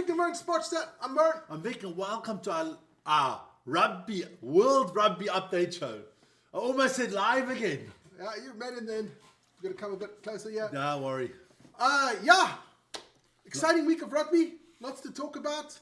Vic and Merck Sports Chat. I'm Merck. I'm Vic, and welcome to our World Rugby Update Show. I almost said live again. Yeah, you made it then. You've got to come a bit closer here. Don't worry. Exciting week of rugby. Lots to talk about.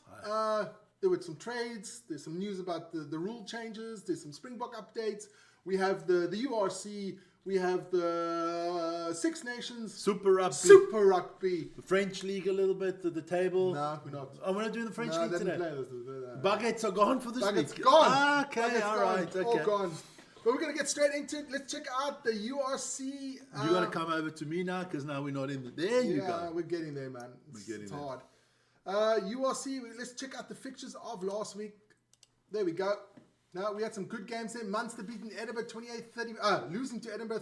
There were some trades. There's some news about the rule changes. There's some Springbok updates. We have the URC. We have the Six Nations. Super Rugby. The French League a little bit, the table. No, we're not. Oh, we're not doing the French League today. Buckets Buckets are gone for this week. Gone. Okay, Buckets all gone. right. Okay. All gone. But we're going to get straight into it. Let's check out the URC. You got to come over to me now because now we're not in there. You go. Yeah, we're getting there, man. It's hard. URC, let's check out the fixtures of last week. There we go. Now, we had some good games there. Munster beating Edinburgh 28-30, losing to Edinburgh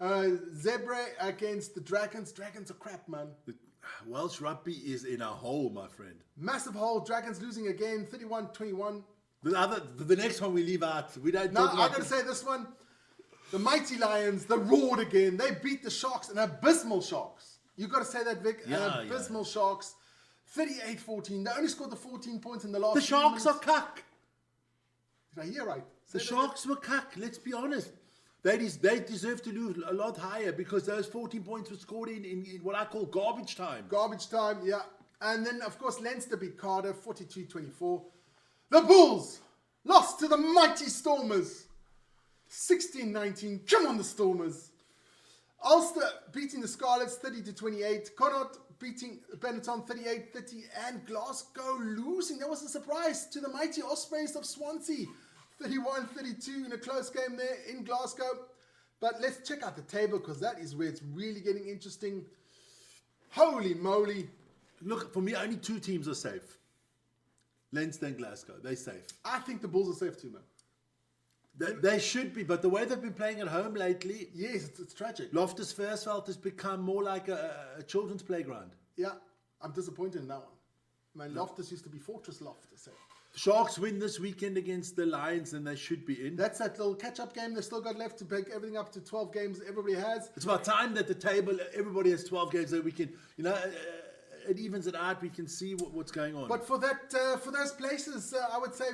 38-24. Zebra against the Dragons. Dragons are crap, man. The Welsh rugby is in a hole, my friend. Massive hole. Dragons losing again, 31-21. The next one we leave out. We don't. No, I got to say this one. The mighty Lions, they roared again. They beat the Sharks, an abysmal Sharks. You got to say that, Vic. Yeah, an abysmal Sharks. 38-14. They only scored the 14 points in the last. The Sharks are cuck. Did I hear right? The Sharks were cuck. Let's be honest. They deserve to lose a lot higher because those 14 points were scored in what I call garbage time. Garbage time, yeah. And then, of course, Leinster beat Cardiff 42-24. The Bulls lost to the mighty Stormers 16-19. Come on, the Stormers. Ulster beating the Scarlets 30-28. Connaught beating Benetton 38-30. And Glasgow losing. That was a surprise to the mighty Ospreys of Swansea 31-32 in a close game there in Glasgow. But let's check out the table because that is where it's really getting interesting. Holy moly. Look, for me, only two teams are safe. Leinster and Glasgow. They're safe. I think the Bulls are safe too, man. They should be, but the way they've been playing at home lately... Yes, it's tragic. Loftus Versfeld has become more like a children's playground. Yeah, I'm disappointed in that one. Man, Loftus used to be Fortress Loftus. Sharks win this weekend against the Lions, and they should be in. That's that little catch-up game they've still got left to pick everything up to 12 games everybody has. It's about time that the table, everybody has 12 games that we can, it evens it out. We can see what's going on. But for that, for those places, I would say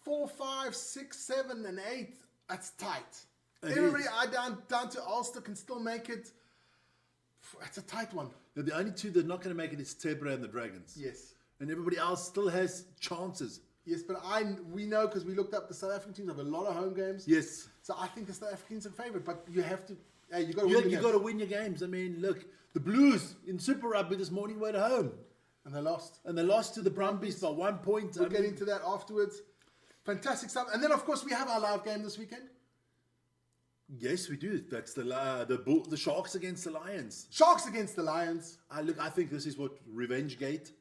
4, 5, 6, 7, and 8. That's tight. Everybody down to Ulster can still make it. It's a tight one. The only two that are not going to make it is Zebra and the Dragons. Yes. And everybody else still has chances. Yes, but we know because we looked up the South African teams have a lot of home games. Yes. So I think the South Africans are favourite, but you have to. You got to win your games. I mean, look, the Blues in Super Rugby this morning were at home. And they lost. And they lost to the Brumbies by 1 point. We'll get into that afterwards. Fantastic stuff. And then, of course, we have our live game this weekend. Yes, we do. That's the Sharks against the Lions. Sharks against the Lions. I think this is what Revenge Gate.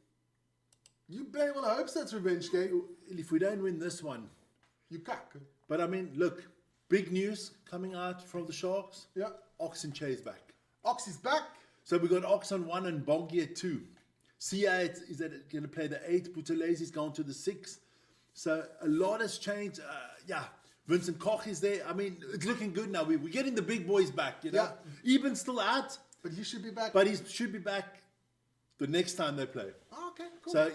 You very well hope so. It's Revenge Gate. If we don't win this one, you cuck. But I mean, look, big news coming out from the Sharks. Yeah. Ox and Che's back. Ox is back. So we got Ox on 1 and Bongi at 2. Sia is going to play the 8. Buthelezzi's gone to the 6. So a lot has changed. Vincent Koch is there. I mean, it's looking good now. We're getting the big boys back. Yeah. Eben's still out. But he should be back. But he should be back the next time they play. Oh, okay, cool. So,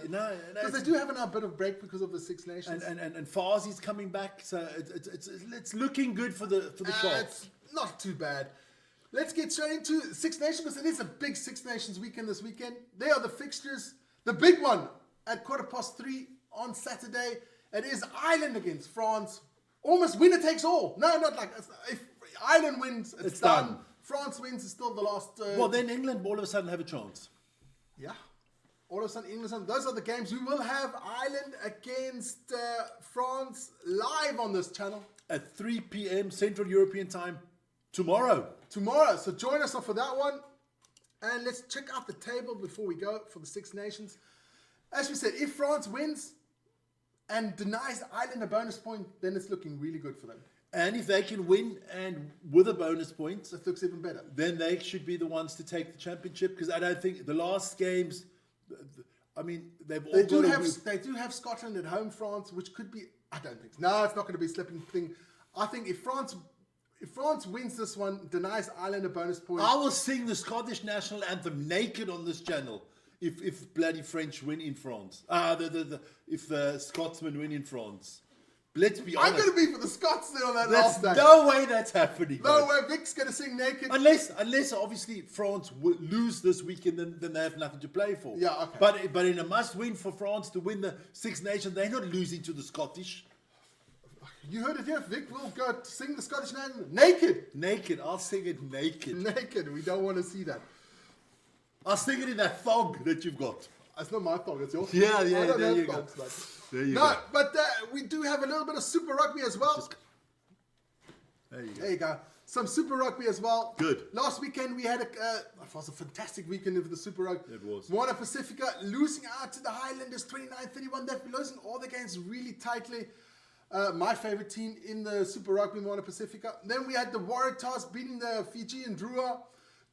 because they do have a bit of break because of the Six Nations. And Farzi's coming back. So it's looking good for the Sharks. It's not too bad. Let's get straight into Six Nations because it is a big Six Nations weekend this weekend. They are the fixtures. The big one at 3:15 on Saturday. It is Ireland against France. Almost winner takes all. No, not like if Ireland wins, it's done. France wins, it's still the last. Well, then England all of a sudden have a chance. Yeah. All of a sudden, England. Those are the games. We will have Ireland against France live on this channel at 3 p.m. Central European time tomorrow. So join us for that one. And let's check out the table before we go for the Six Nations. As we said, if France wins and denies Ireland a bonus point, then it's looking really good for them. And if they can win and with a bonus point, it looks even better. Then they should be the ones to take the championship because I don't think the last games. I mean, they do have Scotland at home, France, which could be. I don't think. No, it's not going to be a slipping thing. I think if France wins this one, denies Ireland a bonus point. I will sing the Scottish national anthem naked on this channel if bloody French win in France. If the Scotsmen win in France. Let's be honest. I'm going to be for the Scots then on that last day. No way that's happening. No way. Vic's going to sing naked. Unless obviously France lose this weekend, then they have nothing to play for. Yeah, okay. But in a must-win for France to win the Six Nations, they're not losing to the Scottish. You heard it here. Vic will go sing the Scottish national naked. Naked. I'll sing it naked. Naked. We don't want to see that. I'll sing it in that thong that you've got. It's not my thong. It's yours. Yeah. I don't There have you go. thongs, mate. There you No, go. but we do have a little bit of Super Rugby as well. There you go. There you go. Some Super Rugby as well. Good. Last weekend we had it was a fantastic weekend for the Super Rugby. It was. Moana Pacifica losing out to the Highlanders 29-31. They're losing all the games really tightly. My favorite team in the Super Rugby, Moana Pacifica. Then we had the Waratahs beating the Fijian Drua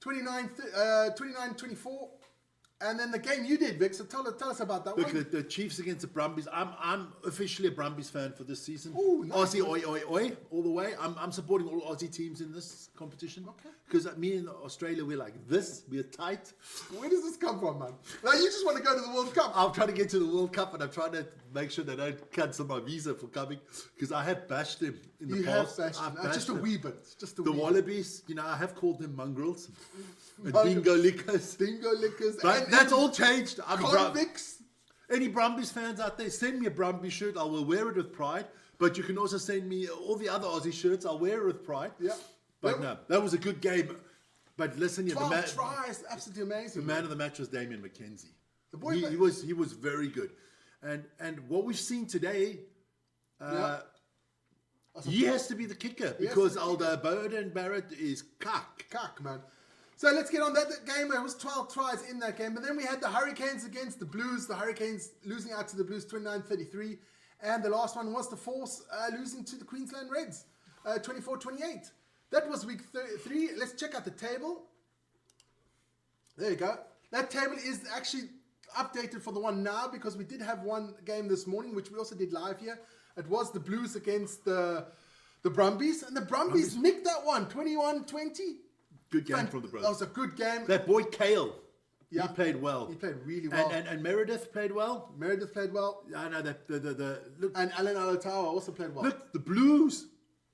29-24. And then the game you did, Vic, so tell us about that Look, one. the Chiefs against the Brumbies. I'm officially a Brumbies fan for this season. Ooh, nice. Aussie, oi, oi, oi, all the way. I'm supporting all Aussie teams in this competition. Okay. Because me and Australia, we're like this. We're tight. Where does this come from, man? Like, you just want to go to the World Cup. I'm trying to get to the World Cup, and I'm trying to make sure they don't cancel my visa for coming. Because I have bashed them in the past. You have bashed them. Just a them. wee bit. Just a The wee bit. Wallabies, I have called them mongrels. And Mongrels. dingo lickers. Dingo lickers. But that's all changed. I'm Convicts. Any Brumbies fans out there, send me a Brumbies shirt. I will wear it with pride. But you can also send me all the other Aussie shirts. I'll wear it with pride. Yeah. But no, that was a good game. But listen, 12 tries. Absolutely amazing. the man of the match was Damien McKenzie. The boy he was very good. And what we've seen today, he has to be the kicker because Aldo Bowden Barrett is cuck. Cuck, man. So let's get on that game. There was 12 tries in that game. But then we had the Hurricanes against the Blues. The Hurricanes losing out to the Blues 29-33. And the last one was the Force losing to the Queensland Reds 24-28. That was week 3. Let's check out the table. There you go. That table is actually updated for the one now because we did have one game this morning, which we also did live here. It was the Blues against the Brumbies. And the Brumbies nicked that one, 21-20. Good game from the Brumbies. That was a good game. That boy Kale, Yeah. he played well. He played really well. And Meredith played well. Meredith played well. I know that look. And Alan Alatawa also played well. Look, the Blues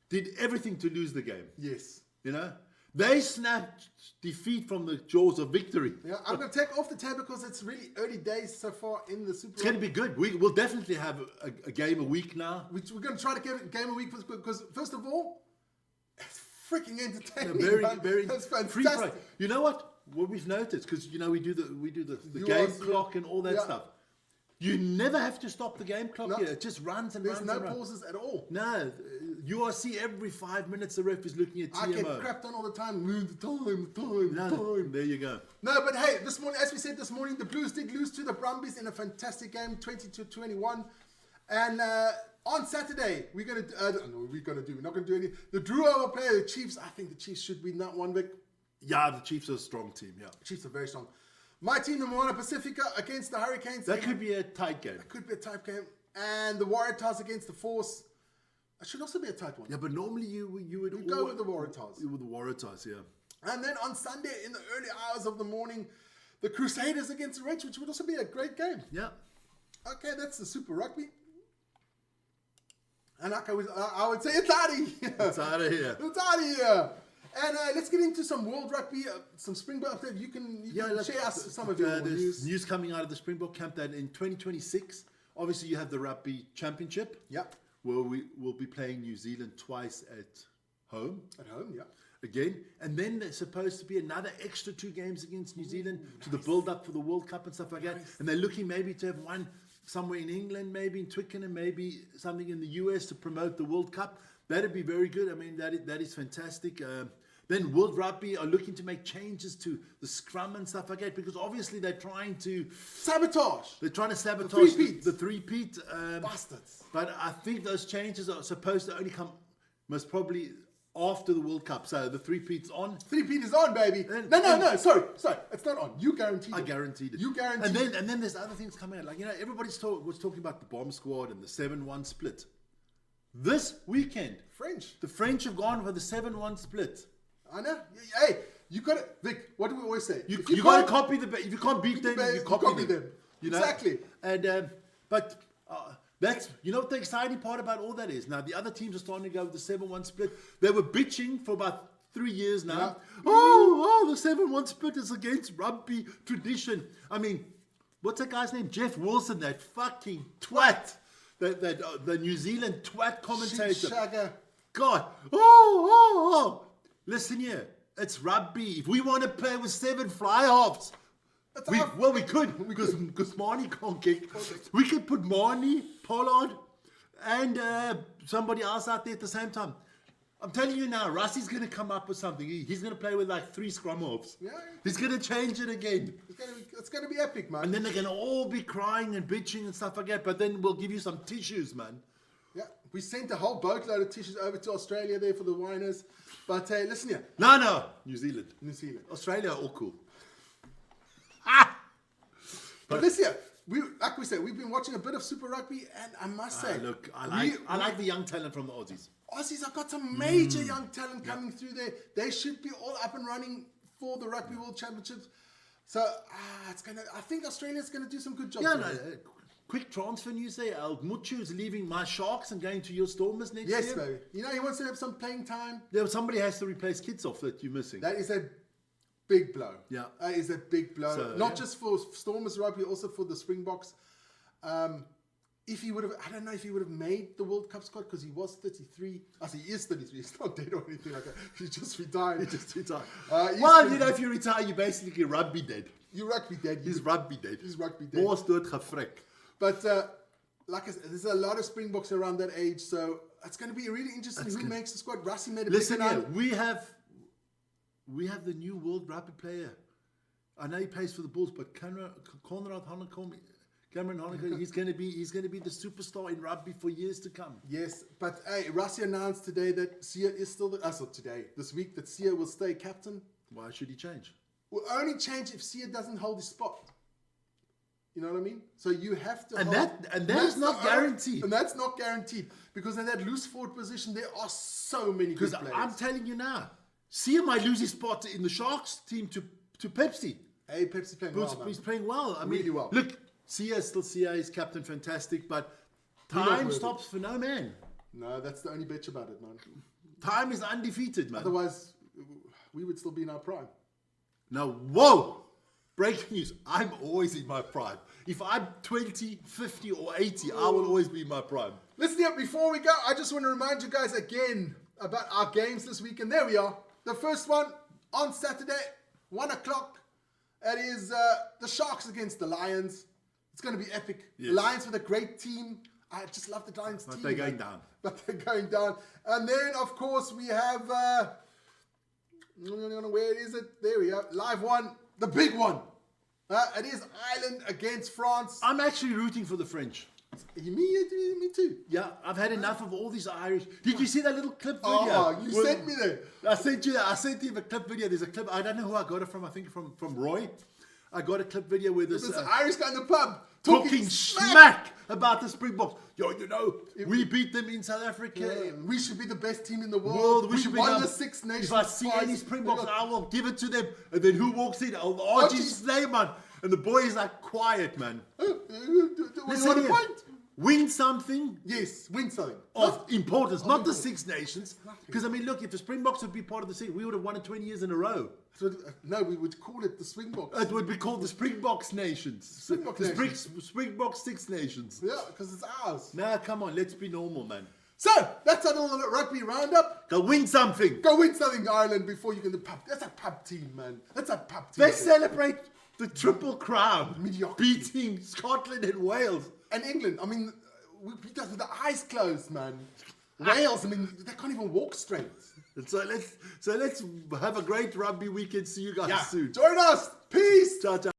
did everything to lose the game. Yes. They snapped defeat from the jaws of victory. Yeah, I'm going to take off the tab because it's really early days so far in the Super It's going to be good. We'll definitely have a game a week now. We're going to try to get a game a week because, first of all, it's freaking entertaining. Very That's free fantastic. play. You know what we've noticed, because we do the URC, game clock and all that yeah. stuff. You never have to stop the game clock No. here. It just runs and There's runs no and runs. pauses at all. No, URC every 5 minutes the ref is looking at TMO. I get crapped on all the time. Time. There you go. No, but hey, this morning, as we said this morning, the Blues did lose to the Brumbies in a fantastic game, 20-21. And on Saturday, we're not going to do any. The Drua will play the Chiefs. I think the Chiefs should win that one, Vic. Yeah, the Chiefs are a strong team, yeah. The Chiefs are very strong. My team, the Moana Pacifica, against the Hurricanes. That could be a tight game. It could be a tight game. And the Waratahs against the Force. It should also be a tight one. Yeah, but normally you would go with the Waratahs. With the Waratahs, yeah. And then on Sunday, in the early hours of the morning, the Crusaders against the Reds, which would also be a great game. Yeah. Okay, that's the Super Rugby. And like I would say, it's out of here. It's out of here. It's out of here. And let's get into some World Rugby, some Springbok update. You can share us some of your news. News coming out of the Springbok camp that in 2026, obviously you have the Rugby Championship. Yep. Where we will be playing New Zealand twice at home. At home, yeah. Again. And then there's supposed to be another extra 2 games against New Zealand to the build-up for the World Cup and stuff like that. And they're looking maybe to have one somewhere in England, maybe in Twickenham, maybe something in the US to promote the World Cup. That'd be very good. I mean, that is fantastic. Then World Rugby are looking to make changes to the scrum and stuff like that because obviously they're trying to sabotage. They're trying to sabotage the three-peat. Bastards. But I think those changes are supposed to only come most probably after the World Cup. So the three-peat's on. Three-peat is on, baby. No. Sorry. It's not on. You guaranteed it. I guaranteed it. You guaranteed it. And then there's other things coming out. Like, everybody was talking about the bomb squad and the 7-1 split. This weekend, the French have gone for the 7-1 split. I know. Hey, You got it, Vic. What do we always say? You If got to can't copy the best. If you can't beat them, best, you copy them. You know? Exactly. And but that's what the exciting part about all that is. Now the other teams are starting to go with the 7-1 split. They were bitching for about 3 years now. Yeah. Oh, the 7-1 split is against rugby tradition. I mean, what's that guy's name? Jeff Wilson, that fucking twat. The New Zealand twat commentator. Shagger. God. Oh. Listen here. It's rugby. If we want to play with 7 fly halves, we could because Marnie can't kick. We could put Marnie, Pollard, and somebody else out there at the same time. I'm telling you now, Rusty's going to come up with something. He's going to play with like 3 scrum halves. Yeah. He's going to change it again. It's going to be epic, man. And then they're going to all be crying and bitching and stuff like that. But then we'll give you some tissues, man. Yeah, we sent a whole boatload of tissues over to Australia there for the whiners. But hey, listen here. No. New Zealand. Australia, all cool. But listen here. Like we said, we've been watching a bit of Super Rugby, and I must say, look, I like the young talent from the Aussies. Aussies have got some major young talent coming through there. They should be all up and running for the Rugby World Championships. So I think Australia's gonna do some good jobs. Yeah, quick transfer news there. Muchu is leaving my Sharks and going to your Stormers next year. Yes, baby. You know, he wants to have some playing time. Yeah, somebody has to replace Kitsoff that you're missing. That is a big blow. Yeah. That is a big blow. So, Not just for Stormers Rugby, also for the Springboks. If he would have, I don't know if he would have made the World Cup squad because he was 33. He is 33. He's not dead or anything like that. He just retired. If you retire, you're basically rugby dead. You're rugby dead. He's rugby dead. He's rugby dead. Boos dood gefrik. But like I said, there's a lot of Springboks around that age, so it's going to be really interesting who makes the squad. Rassie made a Listen big here, we have the new world rugby player. I know he plays for the Bulls, but Cameron Honeycomb, he's going to be the superstar in rugby for years to come. Yes, but hey, Rassie announced today that Sia is still this week that Sia will stay captain. Why should he change? Will only change if Sia doesn't hold his spot. You know what I mean? So you have to. And that is not guaranteed. And that's not guaranteed because in that loose forward position there are so many good players. I'm telling you now, Sia might lose his spot in the Sharks team to Pepsi. Hey, Pepsi playing well, man. He's playing well. I mean, really well. Look, Sia is still Sia. He's captain, fantastic. But time stops for no man. No, that's the only bitch about it, man. Time is undefeated, man. Otherwise, we would still be in our prime. Now, whoa! Breaking news. I'm always in my prime. If I'm 20, 50, or 80, I will always be in my prime. Listen here, before we go, I just want to remind you guys again about our games this week. And there we are. The first one on Saturday, 1 o'clock. It is the Sharks against the Lions. It's going to be epic. Yes. The Lions with a great team. I just love the Lions team. But they're going down. But they're going down. And then, of course, we have... where is it? There we are. Live one. The big one. It is Ireland against France. I'm actually rooting for the French. Me too. Yeah, I've had enough of all these Irish. Did you see that little clip video? Oh, you sent me there. I sent you a clip video. There's a clip. I don't know who I got it from. I think from Roy. I got a clip video where this Irish guy in the pub talking smack about the Springboks. Yo, we beat them in South Africa. Yeah, we should be the best team in the world. We should won be the Six Nations. If I see any Springboks, I will give it to them. And then who walks in? Archie Snyman. And the boy is like quiet, man. Listen here. Win something. Yes, win something. Of importance, not the Six Nations. Because, I mean, look, if the Springboks would be part of the Six, we would have won it 20 years in a row. No, we would call it the Springboks. It would be called the Springboks Nations. Springboks Six Nations. Yeah, because it's ours. Nah, come on, let's be normal, man. So, that's our little rugby roundup. Go win something. Go win something, Ireland, before you get the pub. That's a pub team, man. That's a pub team. Let's celebrate the Triple Crown. Mediocrity. Beating Scotland and Wales. And England. I mean, we beat us with the eyes closed, man. Wales, I mean, they can't even walk straight. So let's have a great rugby weekend. See you guys soon. Join us. Peace. Ciao, ciao.